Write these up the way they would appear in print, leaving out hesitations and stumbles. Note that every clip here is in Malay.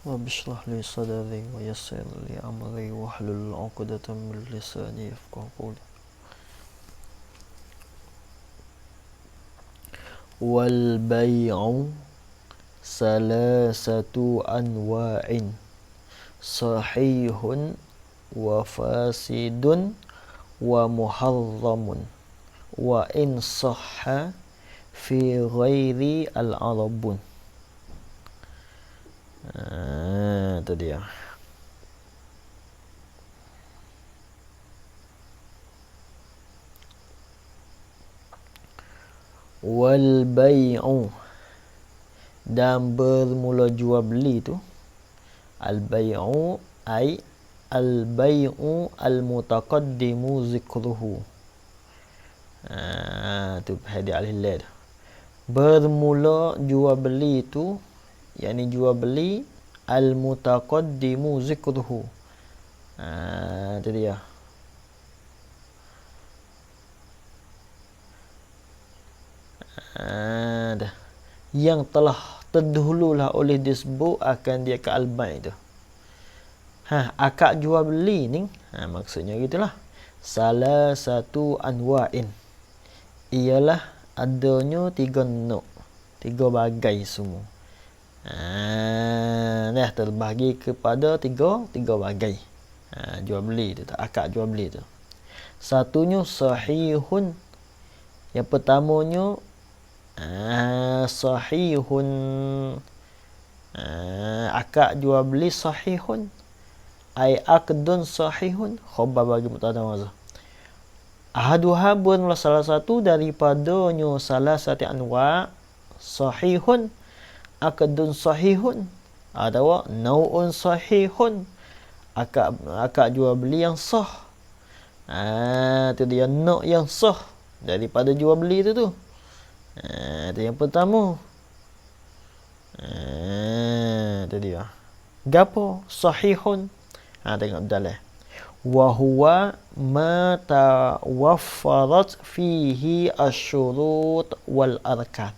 رب اشرح لي صدري ويسر لي أمري واحلل عقدة من لساني يفقهوا قولي. والبيع ثلاثة أنواع صحيح وفاسد ومحرم وإن صح في غير العرب. Itu dia. Wal bai'u, dan bermula jual beli tu, al bai'u ai al bai'u al mutaqaddimu zikruhu. Tu hadi al-hilal. Bermula jual beli tu, yakni jual beli al mutaqaddimu zikruhu. Itu dia. Dah. Yang telah terdahululah oleh disebut akan dia ke al-bai' tu. Akad jual beli ni, maksudnya gitulah. Salah satu anwa'in, ialah adanya 3 nok, 3 bagai semua. Dah terbahagi kepada 3 bagai. Jual beli tu, akad jual beli tu. Satunya sahihun. Yang pertamanya sahihun, akad jual beli sahihun, ai aqdun sahihun, khabar bagi mubtada mazhar. Ahaduha bunlah salah satu daripadanya salah satu anwa' sahihun, aqdun sahihun, atau nau'un sahihun, akad jual beli yang sah. Itu dia nak yang sah daripada jual beli tu. Itu yang pertama. Itu dia. Gapo sahihun? Tengok dalam. Wa huwa ma tawaffarat fihi asyurut wal arkan.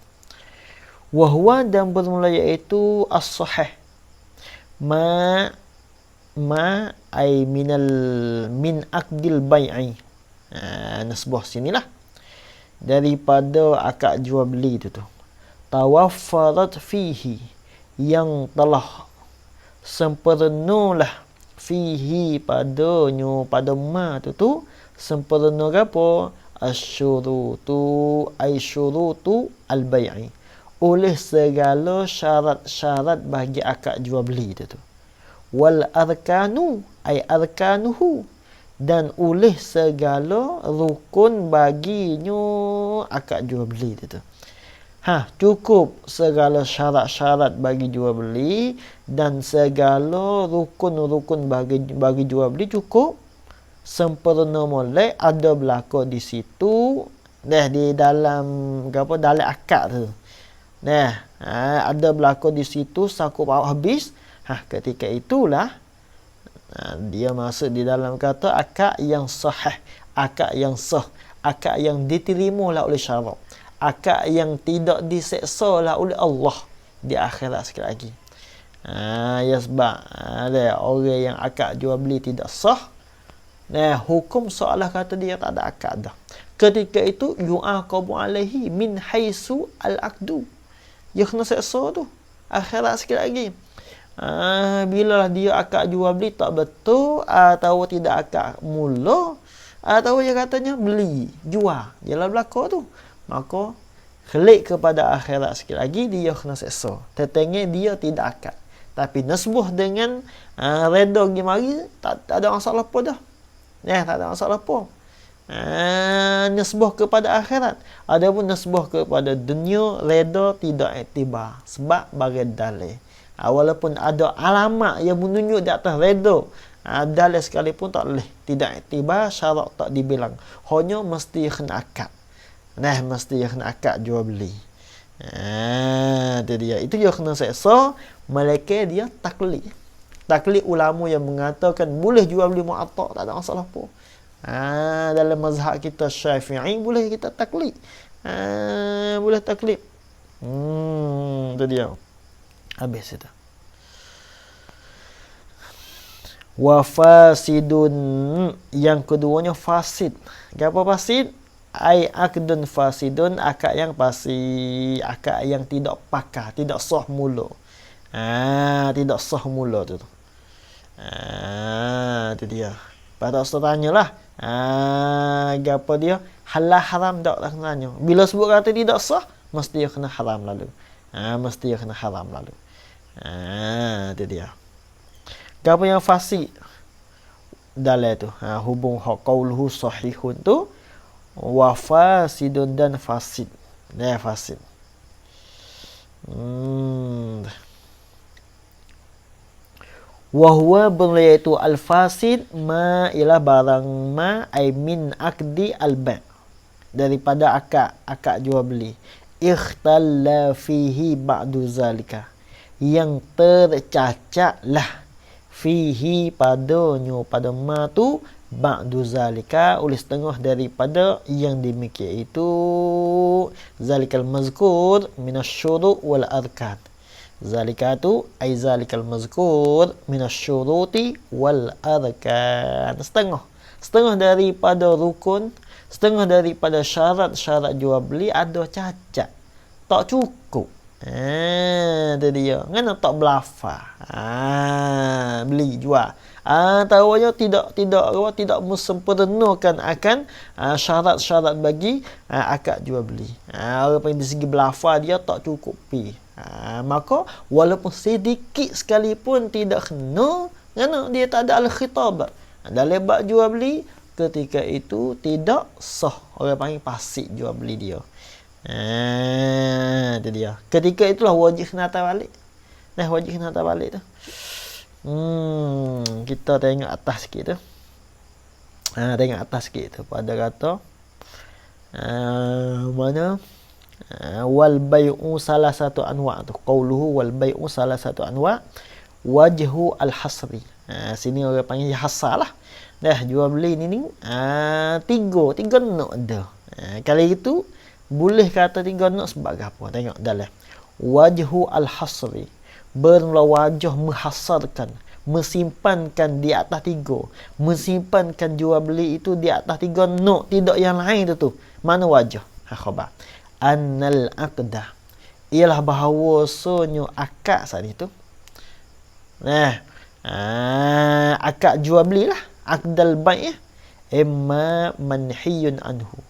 Wa huwa, dan bermula iaitu as-sahih. Ma ay min aqdil bai'i. Nasbah sinilah. Daripada akad jual beli itu tu. Tawaffarat fihi, yang telah sempurnalah, fihi padanya, pada ma tu sempurna apa? Asyurutu ay syurutu al-bai'i, oleh segala syarat-syarat bagi akad jual beli itu tu. Wal arkanu ay arkanuhu, dan oleh segala rukun baginya akad jual beli itu. Cukup segala syarat-syarat bagi jual beli dan segala rukun-rukun bagi jual beli cukup sempurna molek ada berlaku di situ. Di dalam dalam akad tu. Ada berlaku di situ sakup habis. Ketika itulah dia masuk di dalam kata akad yang sahih, akad yang sah, akad yang diterima lah oleh syarak, akad yang tidak diseksa lah oleh Allah di akhirat sekali lagi. Ya sebab ada orang yang akad jual beli tidak sah, hukum seolah kata dia tak ada akad dah. Ketika itu yu'aqabu alaihi min haisu al-aqdu, dia kena seksa tu akhirat sekali lagi. Bila dia akad jual beli tak betul, atau tidak akad mula, atau dia katanya beli jual jelah berlaku tu, maka klik kepada akhirat sekali lagi dia kena seksa. Tetengnya dia tidak akad, tapi nasbuh dengan reda pergi mari, tak ada masalah apa dah. Tak ada masalah apa. Nasbuh kepada akhirat. Adapun nasbuh kepada dunia, reda tidak iktibar sebab bagi dalil. Walaupun ada alamat yang menunjuk di atas reda, dalil sekalipun tak boleh, tidak iktibar, syarat tak dibilang. Hanya mesti kena akad. Mesti kena akad jual beli. Itu dia. Itu dia kena seksa. Malaikat dia taklid. Taklid ulama yang mengatakan boleh jual beli mu'atta', tak ada masalah apa. Dalam mazhab kita Syafi'i boleh kita taklid. Boleh taklid. Itu dia. Habis itu. Wa fasidun, yang keduanya fasid. Apa fasid? Ai akdun fasidun, akad yang fasid, akad yang tidak pakar, tidak sah mula. Tidak sah mula tu. Itu dia. Pada ustaz tanyalah. Apa dia? Halal haram tak tanya. Bila sebut kata tidak sah, mesti dia kena haram lalu. Mesti dia kena haram lalu. Itu dia. Apa yang fasid dalam tu? Hubung qauluhu sahihun tu wa fasidun dan fasid. Fasid. Wahwa berlayatu al-fasid ma ialah barang ma ay min akdi al-ba' daripada akad jual beli. Ikhtalla fihi ba'du zalika, yang tercacaklah fihi padanya pada ma tu ba'du zalika, oleh setengah daripada yang demikian itu, zalikal mazkur minasyuru' wal arkan. Zalika tu ai zalikal mazkur minasyuruti wal arkan. Setengah daripada rukun, setengah daripada syarat-syarat jual beli ada cacat, tak cukup. Itu dia. Ngana tak belafaz. Beli jual. Tahunya tidak mensempurnakan akan syarat-syarat bagi akad jual beli. Orang dari segi belafaz dia tak cukupi. Maka walaupun sedikit sekalipun tidak kena, kerana dia tak ada al-khitab dalam bab jual beli, ketika itu tidak sah. Orang panggil fasik jual beli dia. Itu dia. Ketika itulah wajib kena hantar balik. Wajib kena hantar balik tu. Kita tengok atas sikit tu. Tengok atas sikit tu. Pada kata mana wal bai'u salah satu anwa' tu. Qauluhu wal bai'u salah satu anwa' wajhu al-hasri. Sini orang panggil hasar lah. Jual beli ni tiga nak ada. Kali itu boleh kata tiga nak sebab apa? Tengok dalam wajhu al-hasri, bermula wajah menghasarkan, mesimpankan di atas tiga, mesimpankan jual beli itu di atas tiga nak, tidak yang lain tu. Mana wajah? Khabar annal aqda, ialah bahawasanya akad saat itu. Akad jual beli lah, aqdal bai' imma manhiyun anhu.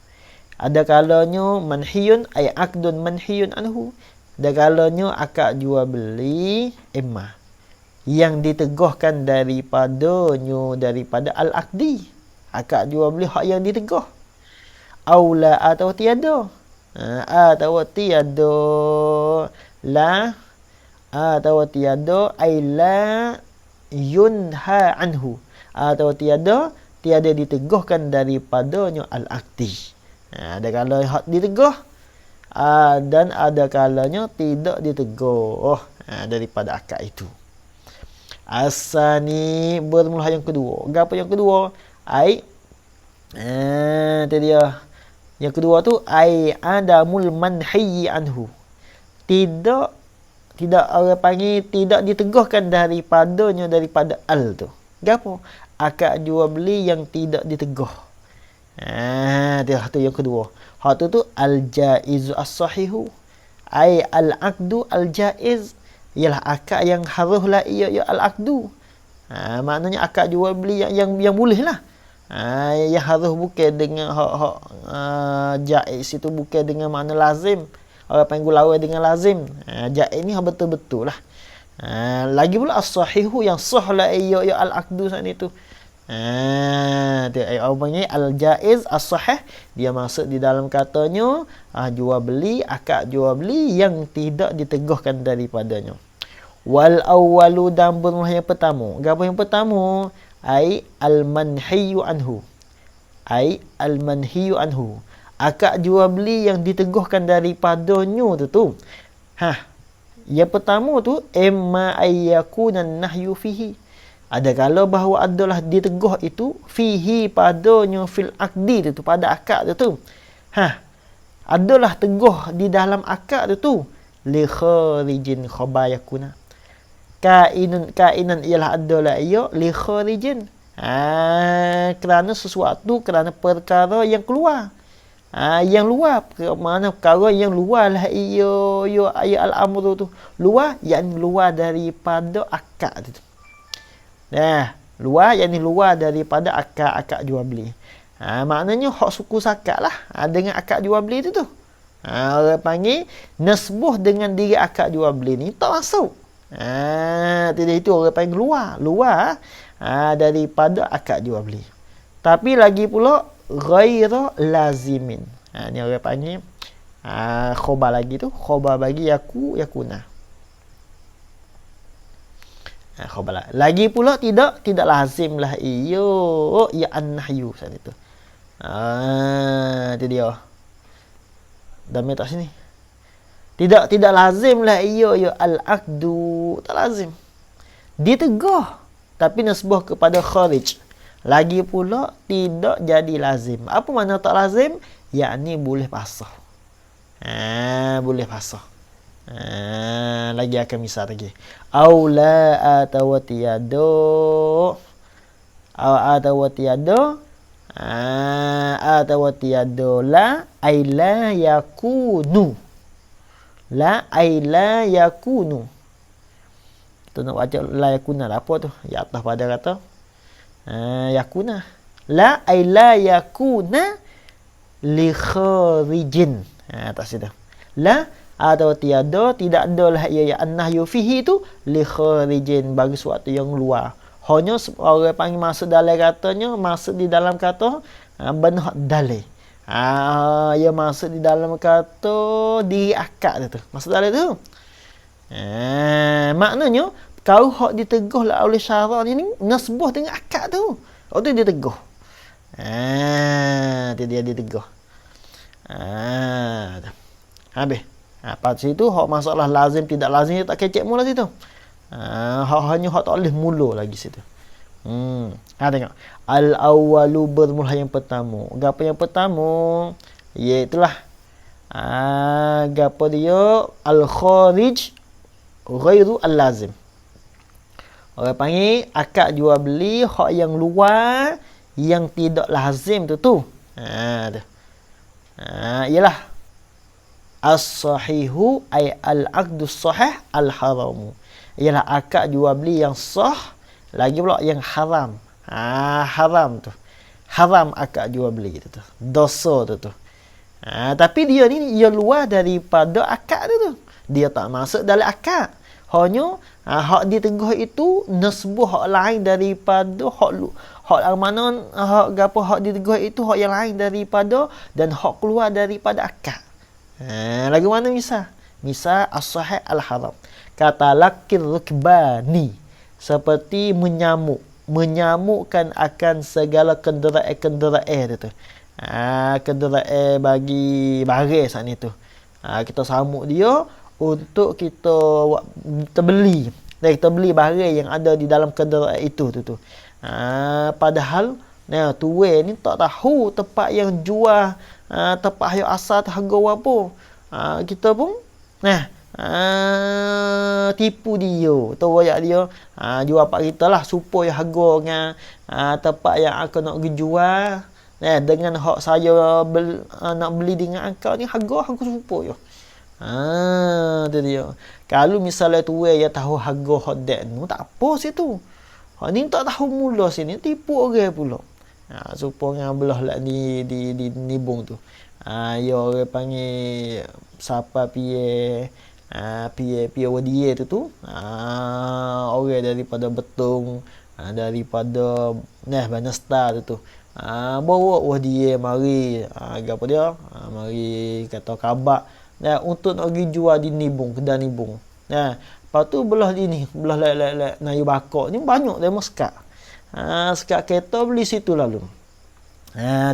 Ada kalanya manhiyun ay aqdun manhiyun anhu. Ada kalanya akad jual beli imma yang ditegahkan daripada al-aqdi, akad jual beli hak yang ditegah. Aula atau tiada. Atau tiada la atau tiada ay la yunha anhu, atau tiada ditegahkan daripadanya al-aqdi. Ada kalanya hak ditegah, dan ada kalanya tidak ditegah daripada akad itu. Asani, bermula yang kedua. Apa yang kedua? Ai tadi dia. Yang kedua tu ai adamul manhi anhu. Tidak orang panggil tidak ditegahkan daripada al tu. Gapo? Akad jual beli yang tidak ditegah. Dia tu yang kedua. Hak tu al-jaiz as-sahihu. Ai al-aqdu al-jaiz, ialah akad yang haruslah ia al-aqdu. Maknanya akad jual beli yang boleh lah. Yang harus bukan dengan hak jaiz itu, bukan dengan makna lazim. Orang panggil lawan dengan lazim. Jaiz ni betul-betul lah. Lagi pula as-sahihu, yang sah lah ia al-aqdu saat itu. Dia panggil al-jaiz as-sahih, dia masuk di dalam katanya jual beli, akad jual beli yang tidak ditegahkan daripadanya. Wal awwalu, dan bermula yang pertama. Apa yang pertama? Ai al-manhiyu anhu. Ai al-manhiyu anhu, akad jual beli yang ditegahkan daripadanya tu. Yang pertama tu imma ayyakunan nahyu fihi. Ada kala bahawa adalah ditegah itu fihi padanya fil aqdi tu, pada akad tu. Adalah tegah di dalam akad tu li kharijin khabayakuna, kainan ialah adalah ia li kharijin. Kerana sesuatu, kerana perkara yang keluar. Yang luar, mana perkara yang luar lah ia al-amru tu. Luar, yakni luar daripada akad tu. Luar, yakni luar daripada akad jual beli. Maknanya hak suku sakat lah dengan akad jual beli tu. Orang panggil nasbuh dengan diri akad jual beli ni tak masuk. Tidak, itu orang panggil luar daripada akad jual beli. Tapi lagi pula ghaira lazimin. Ni orang panggil khobar lagi tu, khobar bagi yakuna. Khobar lagi pula tidak lazim lah ya an-nahyu sana tu. Itu dia. Damai tak sini. Tidak lazim lah ya al-aqdu, tak lazim. Ditegah tapi nasbah kepada kharij. Lagi pula tidak jadi lazim. Apa makna tak lazim? Yakni boleh pasah. Boleh pasah. Lagi akan misal lagi. Au la atawatiyado. Au atawatiyado. Atawatiyado la ay la yakunu. La ay la yakunu. Tu nak baca la yakuna lah. Apa tu? Ya atas pada kata yakuna. La ay la yakuna li kharijin. Tak situ. La atau tiada, tidak adalah ia an-nahyu fihi tu li kharijin, bagi sesuatu yang luar. Hanya orang panggil masuk dalam katanya, masuk di dalam kata benar dalil. Ia masuk di dalam kata di akad tu. Masuk dalam tu. Maknanya kau hak diteguh lah oleh syarak ni nasbuh dengan akad tu. Tu dia teguh. Tu dia diteguh. Habis. Lepas situ hak masalah lazim tidak lazim tak kecek mula situ. Hanya hak tak boleh mula lagi situ. Tengok. Al-awwalu bermula yang pertama. Gapo yang pertama? Iaitulah gapo dia al-kharij ghairu al-lazim. Orang panggil akad jual beli hak yang luar yang tidak lazim tu. Ialah as-sahihu ay al-aqdu sahih al-haramu. Ialah akad jual beli yang sah, lagi pula yang haram. Haram tu. Haram akad jual beli tu. Dosa tu. Tapi dia ni ia luar daripada akad tu. Dia tak masuk dalam akad. Hanya hak diteguh itu nasbuh hak lain daripada hak mana hak gapo hak diteguh itu hak yang lain daripada dan hak keluar daripada akad. Lagu mana misal? Misal as-sahih al-haram. Kata lakir rukbani, seperti menyamukkan akan segala kenderaan tu. Kenderaan bagi baris saat ni tu. Kita samuk dia untuk kita beli. Kita beli barang yang ada di dalam kenderaan itu tu. Padahal tuan ni tak tahu tempat yang jual, tempat yang asal tu harga apa. Kita pun tipu dia, tawayak dia, jual pak kita lah supaya harga dengan tempat yang aku nak jual dengan hak saya nak beli dengan akak ni harga supaya. Tu dia. Kalau misalnya tuan yang tahu harga hak dek tu tak apa situ. Hak ni tak tahu mula sini tipu orang pula. Supaya belah lah di nibung tu. Ya orang panggil siapa piye wadia tu orang daripada Betung, daripada Banasta tu bawa wadia mari gapo dia mari kata kabak untuk nak pergi jual di nibung, kedai nibung. Lepas tu belah nayu bakok ni banyak demo sekat. Sekat kereta beli situ lalu.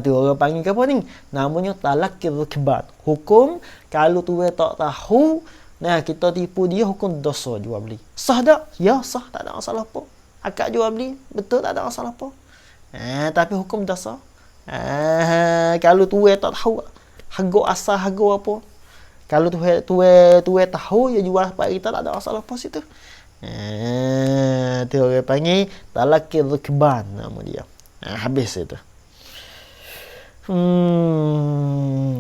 Tu orang panggil apa ni? Namanya talakir rukbat. Hukum kalau tu tak tahu, kita tipu dia, hukum dosa jual beli. Sah tak? Ya sah, tak ada masalah apa. Akad jual beli betul, tak ada masalah apa. Tapi hukum dosa. Kalau tu tak tahu harga asal harga apa. Kalau tu tahu ya jual pada kita, tak ada masalah apa situ. Tu orang panggil talaqi rukban nama dia. Habis itu.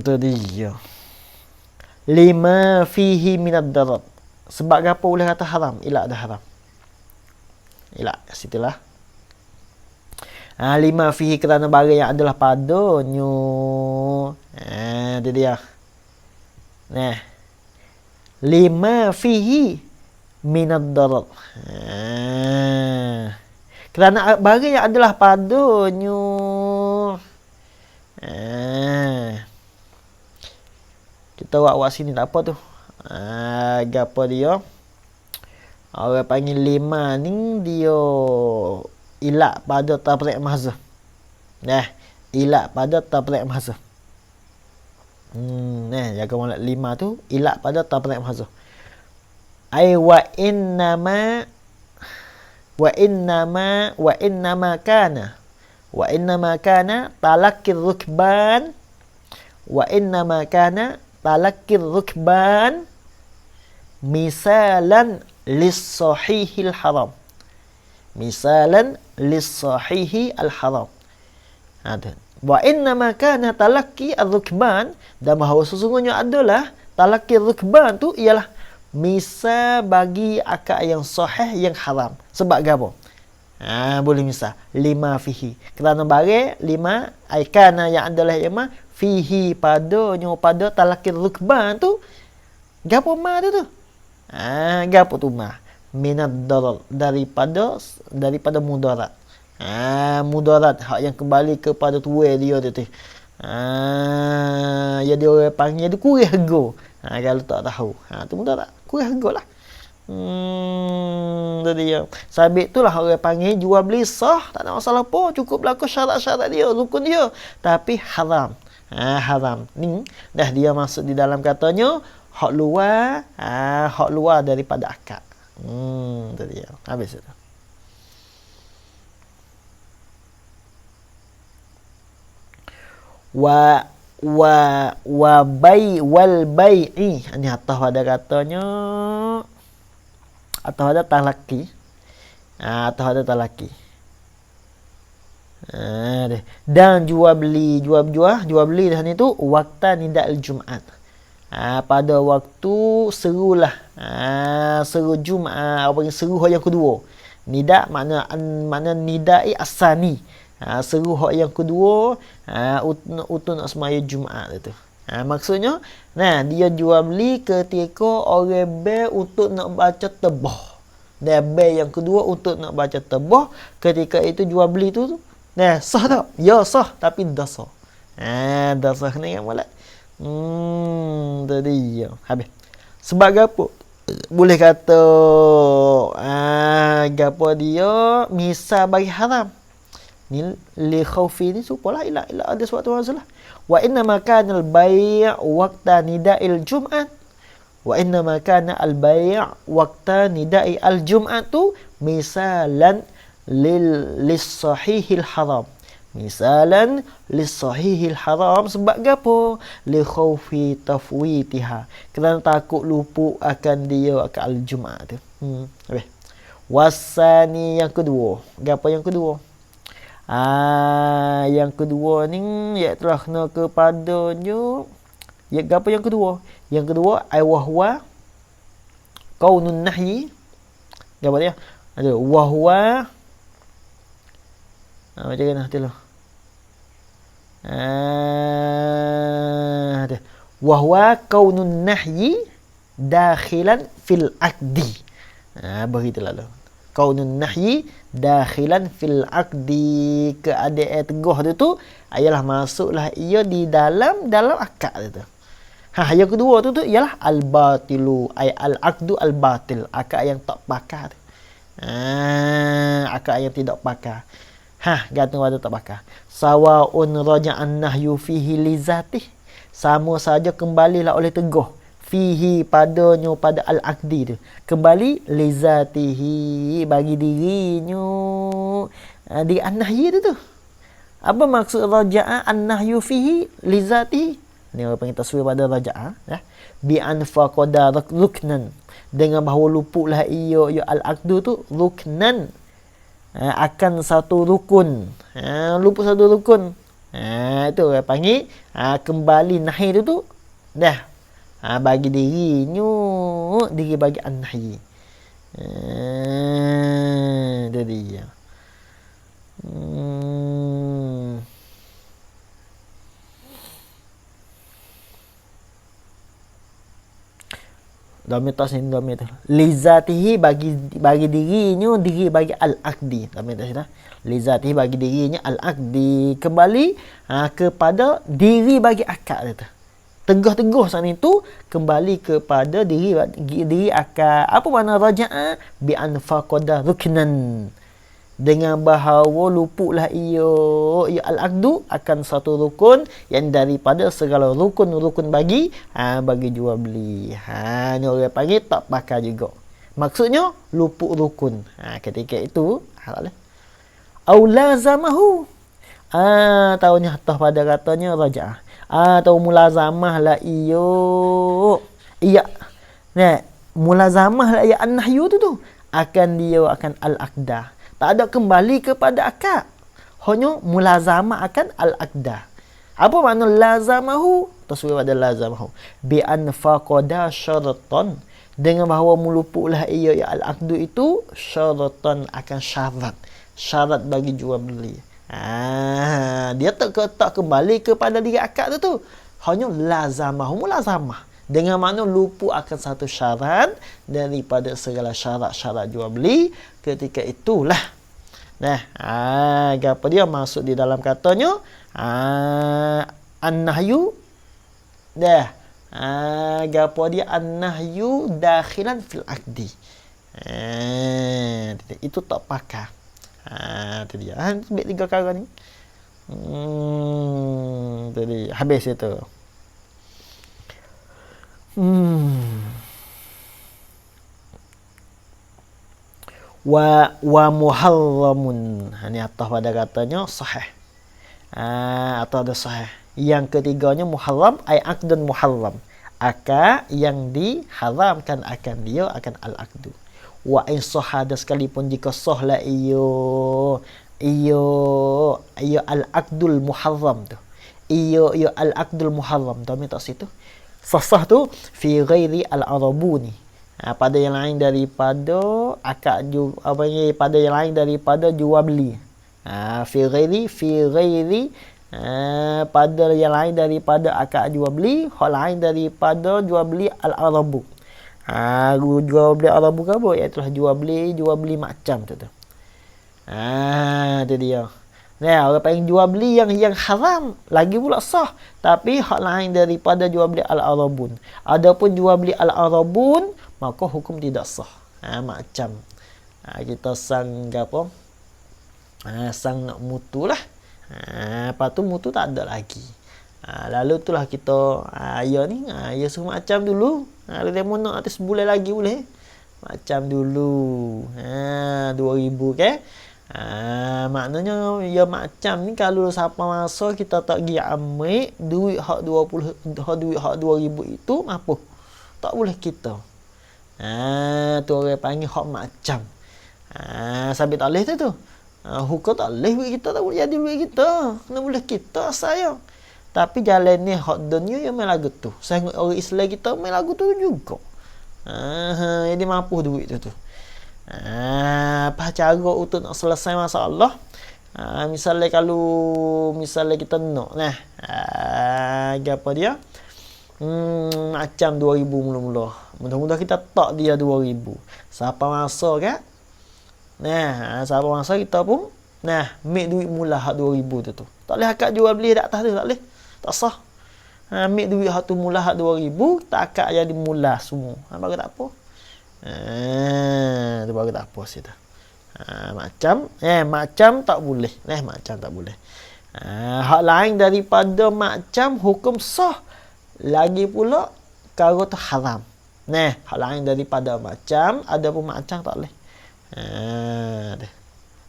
Tu dia. Lima fihi minad darar. Sebab apa boleh kata haram? Ilak dah haram. Ilak situlah. Lima fihi kerana barang yang adalah padanya. Itu dia. Nah. Lima fihi minad darar. Kerana barang yang adalah padanya. Kita buat sini tak apa tu. Apa dia? Orang panggil lima ni dia ilak pada tabrik mahzuf. Ilak pada tabrik mahzuf. Jaga molek lima tu ilak pada tabrik mahzuf. Ai wa innama kana talaqqi rukban misalan lis-sahihil haram. Wa innama kana talaqqi ar-rukban, dan bahawa sesungguhnya adalah talaqqi rukban tu ialah misal bagi akad yang sahih yang haram. Sebab apa? Boleh misal lima fihi, kerana barang lima aikana yang adalah lima fihi padanya pada talaqqi rukban tu gapo ma tu? Gapo tu ma? Minad darar, daripada mudarat. Mudarat hak yang kembali kepada tuai dia tu. Jadi orang panggil dia kurang harga. Kalau tak tahu. Tu mudarat. Kurang harga lah. Jadi dia. Sabit itulah orang panggil jual beli sah, tak ada masalah apa. Cukup berlaku syarat-syarat dia, rukun dia. Tapi haram. Haram. Ni dah dia masuk di dalam katanya hak luar daripada akad. Itu dia. Habis itu. Wal bai'i. Ini atas pada katanya atas ada talaqi. Dan jual beli dah ni tu waktu nida'il Jumaat. Pada waktu serulah. Seru Jumaat, seru hari yang kedua. Nida' makna nida'i asani. Seru hak yang kedua untuk nak semaya Jumaat itu. Maksudnya dia jual beli ketika orang bel untuk nak baca tebah. Dan bel yang kedua untuk nak baca tebah, ketika itu jual beli tu sah tak? Ya sah, tapi dosa. Dosa ni kan molek. Tadi habis. Sebab apa? Boleh kata gapo dia misal bagi haram. Ni li khaufi ni supalah ila ada suatu masalah. Wa inna ma kana al-bai' waqta nida'il Jum'at. Wa inna ma kana al-bai' waqta nida'i al-Jum'at tu misalan lis-sahihil haram. Misalan lis-sahihil haram, sebab gapo? Li khaufi tafwitiha. Kerana takut luput akan dia akan al-Jum'at tu. Habis. Wasani yang kedua. Gapo yang kedua? Yang kedua ni iaitu kena kepadanya apa yang kedua? Yang kedua wahwa qaunun nahyi. Apa dia? Ada wahwa macam mana tu? Ada wahwa qaunun nahyi dakhilan fil aqdi. Begitulah lah. Qaunun nahyi dakhilan fil aqdi, keadaan teguh tu ialah masuklah ia di dalam akad tu. Yang kedua tu ialah al-batilu, ay al-aqdu al-batil, akad yang tak pakar tu. Akad yang tidak pakar. Gantung pada tak pakar. Sawaun raja'an nahyu fihi li zatih, sama saja kembalilah oleh teguh fihi padanya pada al-aqdi tu, kembali li zatihi bagi dirinya. Di an-nahyi tu apa maksud raja'a an-nahyu fihi li zatihi? Ni orang panggil taswir pada raja'a bi an faqada ruknan, dengan bahawa luputlah ia al-aqdu tu ruknan, akan satu rukun. Lupa satu rukun. Itu orang panggil kembali nahi tu dah. Bagi dirinya, diri bagi an-nahi. Itu dia. Dhamir tak sini dhamir tu. Lizatihi bagi dirinya, diri bagi al-aqdi. Dhamir tak sini. Lizatihi bagi dirinya al-aqdi. Kembali kepada diri bagi akad tu. Teguh-teguh sana itu kembali kepada diri akad. Apa makna raja'a? Bi anfaqada ruknan. Dengan bahawa luputlah ia al-aqdu akan satu rukun yang daripada segala rukun-rukun bagi jual beli. Ni orang panggil tak pakai juga. Maksudnya luput rukun. Ketika itu halal. Au lazamahu. Tahunya atas pada katanya raja'ah. Tahu mulazamah lah ia. Iya. Nah, mulazamah lah ia an-nahyu tu. Akan dia akan al-aqdah. Tak ada kembali kepada akad. Hanya mulazamah akan al-aqdah. Apa makna lazamahu? Taswir pada lazamahu. Bi anfaqada syaratan. Dengan bahawa meluputlah ia al-aqdu itu syaratan akan syarat. Syarat bagi jual beli. Dia tak kembali kepada diri akad tu. Hanya lazamahu mulazamah. Dengan mana luput akan satu syarat daripada segala syarat-syarat jual beli. Ketika itulah. Apa dia masuk di dalam katanya? An-nahyu. Apa dia? An-nahyu dakhilan fil aqdi. Itu tak pakai. Itu dia. Sebab 3 perkara ni. Jadi habis itu. Wa muharramun. Ini atas pada katanya sahih. Atau ada sahih. Yang ketiganya muharram ay aqdun muharram. Akad yang diharamkan akan dia akan al-aqdu. Wa in sahada sekalipun jika sahlah iyo al-aqdul muharram tu. Iyo al-aqdul muharram tu tak situ. Sah tu fi ghairi al-arabuni. Pada yang lain daripada akad pada yang lain daripada jual beli. Fi ghairi pada yang lain daripada akad jual beli, hal lain daripada jual beli al-arabu. Jual beli arabu ke apa? Iaitu jual beli macam tu. Itu dia. Orang panggil jual beli yang haram lagi pula sah, tapi hak lain daripada jual beli al-arabun. Adapun jual beli al-arabun maka hukum tidak sah. Macam kita sang apa? Sang nak mutu lah. Lepas tu mutu tak ada lagi. Lalu itulah kita ya suruh macam dulu. Kalau dia nak atas sebulan lagi boleh. Macam dulu. 2000 ke? Maknanya ya macam ni kalau siapa masa kita tak pergi ambil duit hak 2000 itu apa? Tak boleh kita. Tu orang panggil hak macam. Sabit tak boleh tu. Hukum tak boleh duit kita, tak boleh jadi duit kita. Kena boleh kita sayang. Tapi jalan ni hak dunia yang main lagu tu. Saya orang Islam kita main lagu tu juga. Jadi mampu duit tu. Apa cara untuk nak selesai masalah? Misalnya kita nak apa dia? Macam 2000 mula-mula. Mudah-mudah kita tak dia 2000. Siapa masa kan? Siapa masa kita pun ambil duit mula hak 2000 tu. Tak boleh akad jual beli dak atas tu, tak boleh. Tak sah. Ambil duit hak tu mula hak 2000, tak akad jadi mula semua. Baru tak apa. Tu baru tak apa situ. Macam tak boleh. Macam tak boleh. Hak lain daripada macam hukum sah. Lagi pula kalau tu haram. Hak lain daripada macam, ada pun macam tak boleh.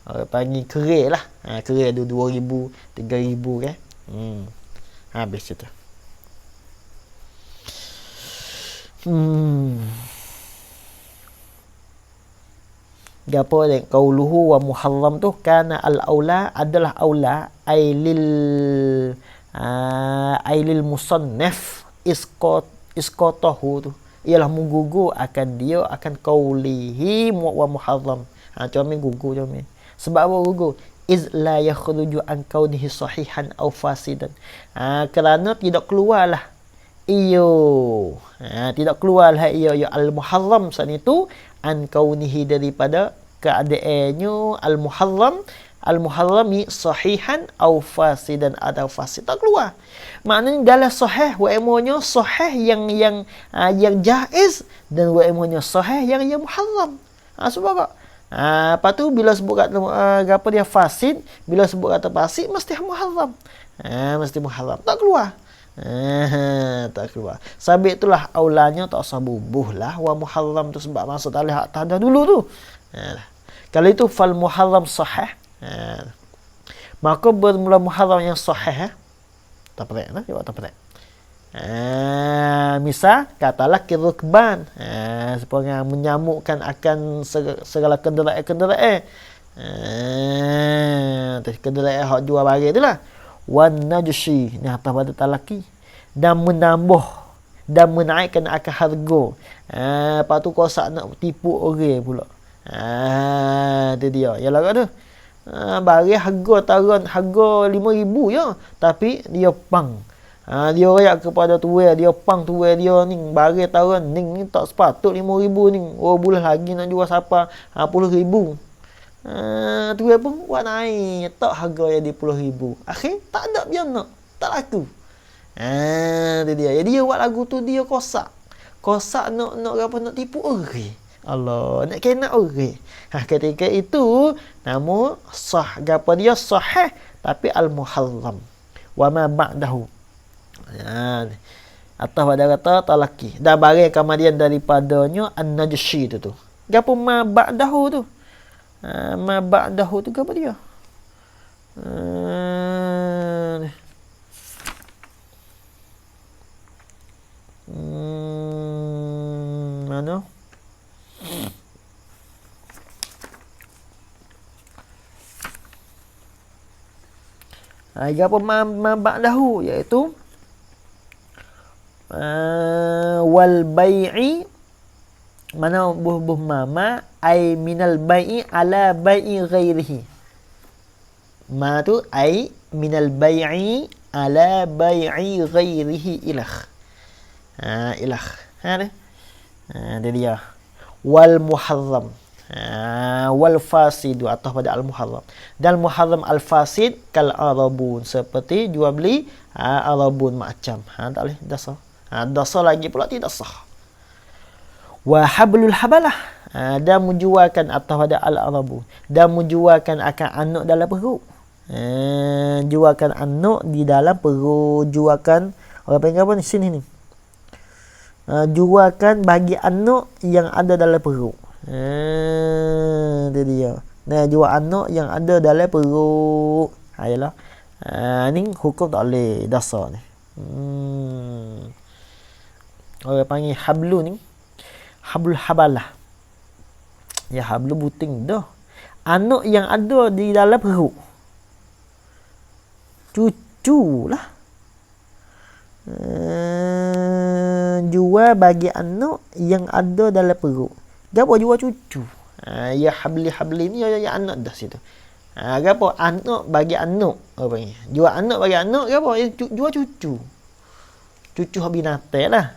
Orang panggil kerik lah. Kerik ada 2000, 3000 kan. Habis itu. gapo dia qauluhu wa muharram tu kana al aula adalah aula ailil musannaf isqatahu tu ialah menggugur akan dia akan qaulihi wa muharram. Comel gugur comel. Sebab apa gugur? Iz la yakhruju an kaunihi sahihan aw fasidan. Kerana tidak keluarlah tidak keluarlah al muharram san itu an kaunihi daripada keadaannya al muharrami sahihan aw fasidan atau fasid, tak keluar. Maknanya dalam sahih wa ilmunya sahih yang jaiz dan wa ilmunya sahih yang muharram. Sebab apa? Lepas tu bila sebut kata apa dia fasid, bila sebut kata fasid mesti muharram. Mesti muharram, tak keluar. Tak keluar. Sebab itulah aulanya tak usah bubuh lah wa muharram tu, sebab maksud alih hak tada dulu tu. Kalau itu fal muharram sahih. Maka bermula muharram yang sahih. Tak perak lah, jawab tak perak. Misal katalah kirukban, supaya menyamukkan akan segala kenderaan. Kenderaan hak jual barang itulah. Wan najshi, ni atas pada talaki, dan menambah dan menaikkan akan harga. Lepas tu kau nak tipu orang pula. Itu dia. Yalah kat tu. Barang harga taran harga 5,000 ya, tapi dia pang. Dia royak kepada tuai, dia pang tuai dia ni barang taran ni tak sepatut 5,000 ni. Oh bulan lagi nak jual siapa 10,000. Tuai pun buat naik tak harga yang di 10,000. Akhir tak ada dia nak, tak laku. Itu dia. Jadi dia buat lagu tu dia kosak nak apa nak tipu orang. Allah, nak kena orang. Ketika itu nama sah gapo dia sahih tapi al muharram wa ma ba'dahu. Atas pada kata talaki dan barang kemudian daripadanya an-najshi tu. Gapo ma ba'dahu tu? Ma ba'dahu tu gapo dia? Mana? Gapo ma ba'dahu, iaitu wal bai'i, mana buh mama ai minal bai'i ala bai'i ghairihi. Ma tu ai minal bai'i ala bai'i ghairihi ilah. Ilah. Dia. Wal muharram. Wal fasidu atau pada al muharram. Dan muharram al fasid kal arabun, seperti jual beli arabun macam. Tak boleh dasar. Dasar lagi pula tidak sah. Wa hablul habalah, dan menjualkan atau pada al arabu, dan menjualkan akan anak dalam perut. Jualkan anak di dalam perut, jualkan orang panggil apa ni sini ni. Jualkan bagi anak yang ada dalam perut. Itu dia. Nah, jual anak yang ada dalam perut. Ayalah. Ni hukum tak boleh dasar ni. Orang panggil hablu ni. Hablul habalah. Ya hablu buting dah. Anak yang ada di dalam perut. Cucu lah. Jual bagi anak yang ada dalam perut. Gapo jual cucu? Ya habli ni ya anak dah situ. Gapo anak bagi anak apa panggil? Jual anak bagi anak gapo? Jual cucu. Cucu binatang lah.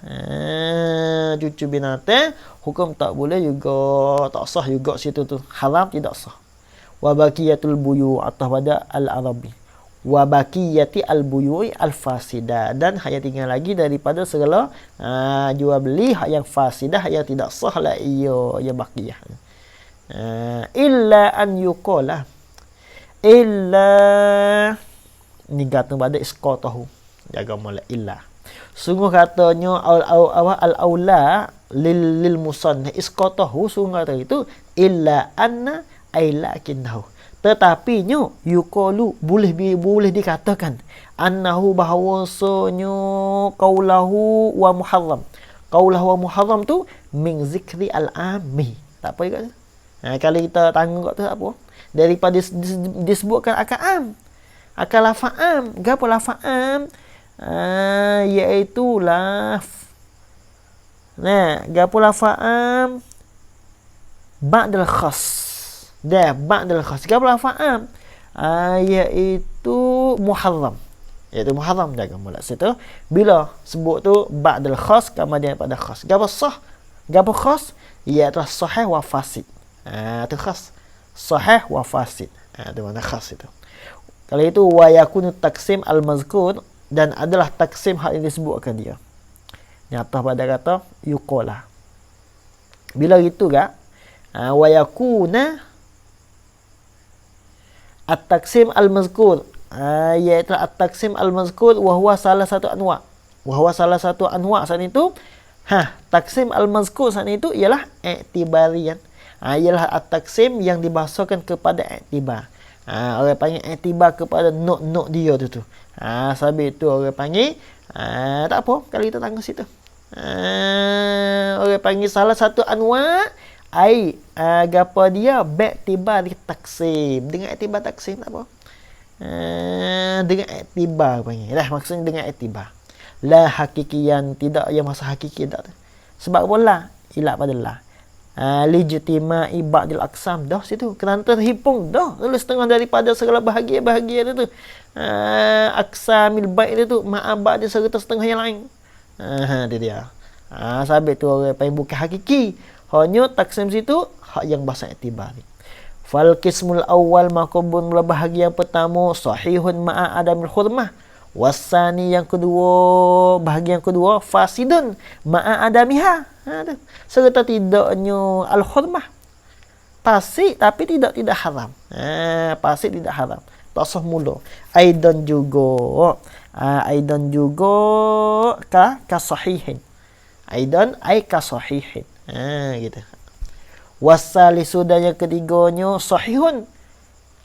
Cucu binatang hukum tak boleh juga, tak sah juga situ tu. Haram tidak sah. Wa baqiyatul buyu atas pada al-arabi. Wa baqiyati al-buyu'i al-fasidah, dan hanya tinggal lagi daripada segala jual beli yang fasidah yang tidak sah lah ia baqiyah. Illa an yuqala, illa ni kata pada isqatahu, jaga mula illa. Sungguh katanya al-aula lil musannaf isqatahu, sungguh kata itu illa anna ay lakinnahu, tetapi nyo yuqalu boleh dikatakan annahu bahawasanya qaulahu wa muharram. Qaulahu wa muharram tu min zikri al-ammi. Tak apa juga. Kalau kita tanggung kat tu apa? Daripada disebutkan akal am. Akal lafaz am. Gapo lafaz am? Iaitu gapo lafaz am? Ba'dal khas. Ba'dal khas. Gapo lafaz am? Iaitu muharram. Iaitu muharram dah kamu lah situ. Bila sebut tu ba'dal khas kemudian pada khas. Gapo sah? Gapo khas? Iaitu sahih wa fasid. Tu khas. Sahih wa fasid. Tu mana khas itu. Kalau itu wa yakunu taksim al-mazkur dan adalah taksim hal yang disebutkan dia. Nyata pada kata yuqala. Bila gitu gak? Wa yakuna at-taksim al-mazkur. Iaitu at-taksim al-mazkur wa huwa salah satu anwa'. Wa huwa salah satu anwa' saat itu. Taksim al-mazkur saat itu ialah i'tibarian. Ialah at-taksim yang dibahasakan kepada i'tibar. Orang panggil i'tibar kepada not dia tu. Sebab itu orang panggil tak apa kalau kita tangguh situ. Orang panggil salah satu anwa' gapo dia bi'tibar taksim. Dengan i'tibar taksim tak apa. Dengan i'tibar panggil. Maksudnya dengan i'tibar. La hakikian, tidak yang masa hakiki tak. Sebab apa lah? Ilat pada lah. Lijtima'i ba'dil aqsam. Dah situ. Kerana terhipung. Dah. Setengah daripada segala bahagia-bahagia itu. Aqsamil baik itu. Ma'abad dia serta setengah yang lain. Itu dia. Sabit tu orang panggil bukan hakiki. Hanya taksim situ. Hak yang bahasa i'tibar. Fal qismul awal makubun mula bahagian pertama. Sahihun ma'a adamil khurmah. Wasani yang kedua, bahagian kedua fasidun ma'a adamiha. Serta tidaknya al-hurmah. Fasik tapi tidak haram. Fasik tidak haram. Tak sah mula. Aidan juga ka sahihin. Aidan ka sahihin. Gitu. Wasalisu dan yang ketiganya sahihun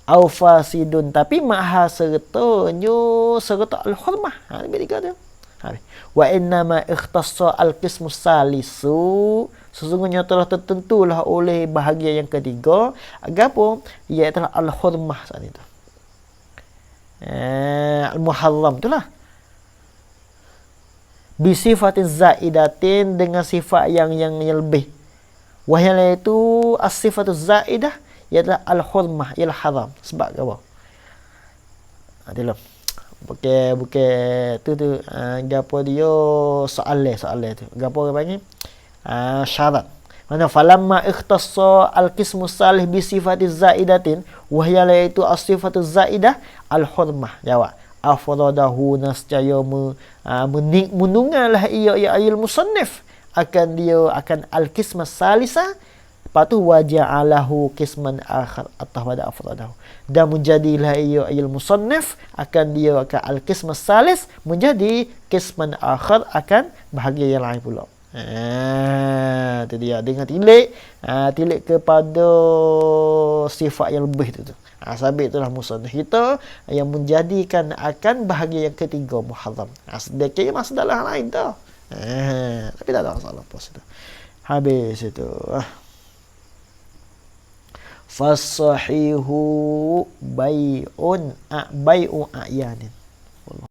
au fasidun tapi maha sertanya serta al-hurmah. Lebih tiga tu. Wa inna ma ikhtassa al-qismus salisu, sesungguhnya telah tertentulah oleh bahagian yang ketiga agapo iaitu al-hurmah saat itu. Al-muharram itulah. Bi sifatin zaidatin dengan sifat yang lebih. Wahai itu as-sifatu zaidah iaitu al-hurmah, ialah haram. Sebab apa? Itulah. Bukan tu gapo dia soalan tu. Gapo orang panggil? Syarat. Mana falamma ikhtassa al-qismu salih bi sifati zaidatin wa hiya itu as-sifatu zaidah al-hurmah. Jawab. Afradahu nascaya menunggalah ia ayil musannif akan al-qisma salisa. Lepas tu waja'alahu qisman akhar atau pada afradahu. Dan menjadilah ia ayil musannif akan al-qism salis menjadi qisman akhar akan bahagian yang lain pula. Itu dia dengan tilik kepada sifat yang lebih tu. Sebab itulah musannif kita yang menjadikan akan bahagian yang ketiga muharram. Sedikit masuk dalam lain tu. Tapi tak ada masalah pas itu. Habis itu. Fasahihu bai'u a'yanin.